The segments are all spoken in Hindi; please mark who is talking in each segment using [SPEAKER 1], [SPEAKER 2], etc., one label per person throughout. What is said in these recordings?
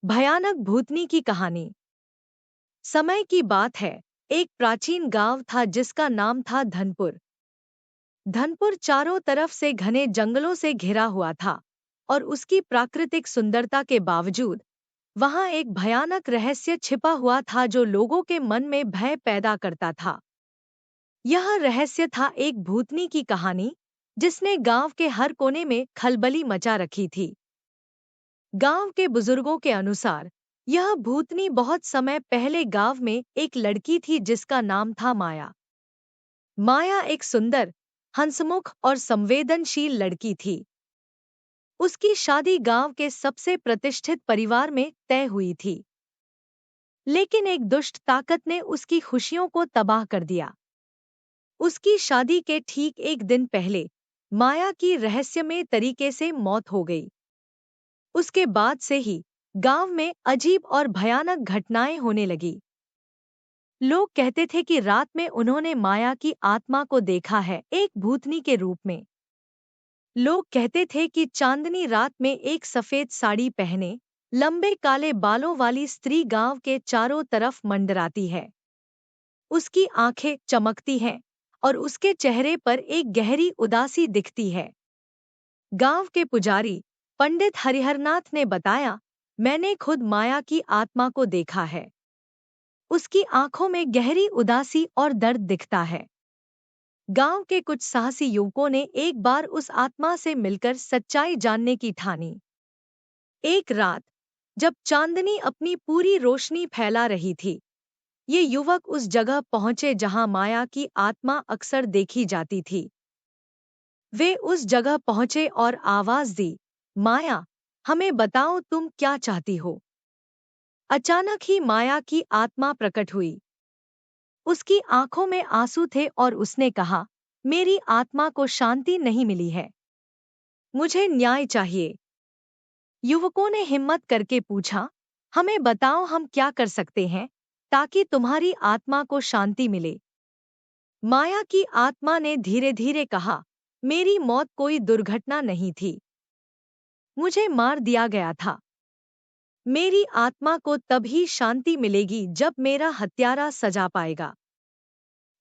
[SPEAKER 1] भयानक भूतनी की कहानी। समय की बात है, एक प्राचीन गांव था जिसका नाम था धनपुर। धनपुर चारों तरफ से घने जंगलों से घिरा हुआ था और उसकी प्राकृतिक सुंदरता के बावजूद वहां एक भयानक रहस्य छिपा हुआ था जो लोगों के मन में भय पैदा करता था। यह रहस्य था एक भूतनी की कहानी जिसने गांव के हर कोने में खलबली मचा रखी थी। गांव के बुजुर्गों के अनुसार यह भूतनी बहुत समय पहले गांव में एक लड़की थी जिसका नाम था माया। माया एक सुंदर, हंसमुख और संवेदनशील लड़की थी। उसकी शादी गांव के सबसे प्रतिष्ठित परिवार में तय हुई थी, लेकिन एक दुष्ट ताकत ने उसकी खुशियों को तबाह कर दिया। उसकी शादी के ठीक एक दिन पहले माया की रहस्यमय तरीके से मौत हो गई। उसके बाद से ही गांव में अजीब और भयानक घटनाएं होने लगी। लोग कहते थे कि रात में उन्होंने माया की आत्मा को देखा है, एक भूतनी के रूप में। लोग कहते थे कि चांदनी रात में एक सफेद साड़ी पहने, लंबे काले बालों वाली स्त्री गांव के चारों तरफ मंडराती है। उसकी आंखें चमकती हैं और उसके चेहरे पर एक गहरी उदासी दिखती है। गांव के पुजारी पंडित हरिहरनाथ ने बताया, मैंने खुद माया की आत्मा को देखा है। उसकी आंखों में गहरी उदासी और दर्द दिखता है। गांव के कुछ साहसी युवकों ने एक बार उस आत्मा से मिलकर सच्चाई जानने की ठानी। एक रात जब चांदनी अपनी पूरी रोशनी फैला रही थी, ये युवक उस जगह पहुंचे जहां माया की आत्मा अक्सर देखी जाती थी। वे उस जगह पहुंचे और आवाज दी, माया, हमें बताओ तुम क्या चाहती हो। अचानक ही माया की आत्मा प्रकट हुई। उसकी आंखों में आंसू थे और उसने कहा, मेरी आत्मा को शांति नहीं मिली है, मुझे न्याय चाहिए। युवकों ने हिम्मत करके पूछा, हमें बताओ हम क्या कर सकते हैं ताकि तुम्हारी आत्मा को शांति मिले। माया की आत्मा ने धीरे धीरे कहा, मेरी मौत कोई दुर्घटना नहीं थी, मुझे मार दिया गया था। मेरी आत्मा को तभी शांति मिलेगी जब मेरा हत्यारा सजा पाएगा।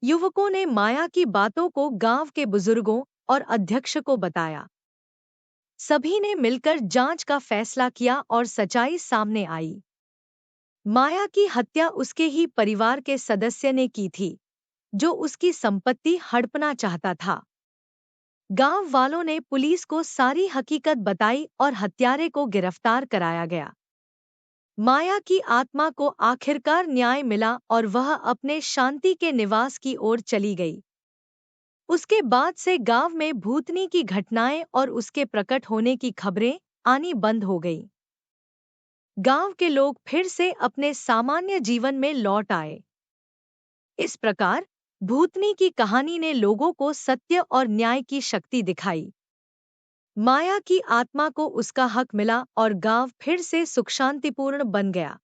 [SPEAKER 1] युवकों ने माया की बातों को गांव के बुजुर्गों और अध्यक्ष को बताया। सभी ने मिलकर जांच का फैसला किया और सच्चाई सामने आई। माया की हत्या उसके ही परिवार के सदस्य ने की थी, जो उसकी संपत्ति हड़पना चाहता था। गांव वालों ने पुलिस को सारी हकीकत बताई और हत्यारे को गिरफ्तार कराया गया। माया की आत्मा को आखिरकार न्याय मिला और वह अपने शांति के निवास की ओर चली गई। उसके बाद से गांव में भूतनी की घटनाएं और उसके प्रकट होने की खबरें आनी बंद हो गईं। गांव के लोग फिर से अपने सामान्य जीवन में लौट आए। इस प्रकार भूतनी की कहानी ने लोगों को सत्य और न्याय की शक्ति दिखाई। माया की आत्मा को उसका हक मिला और गांव फिर से सुख शांतिपूर्ण बन गया।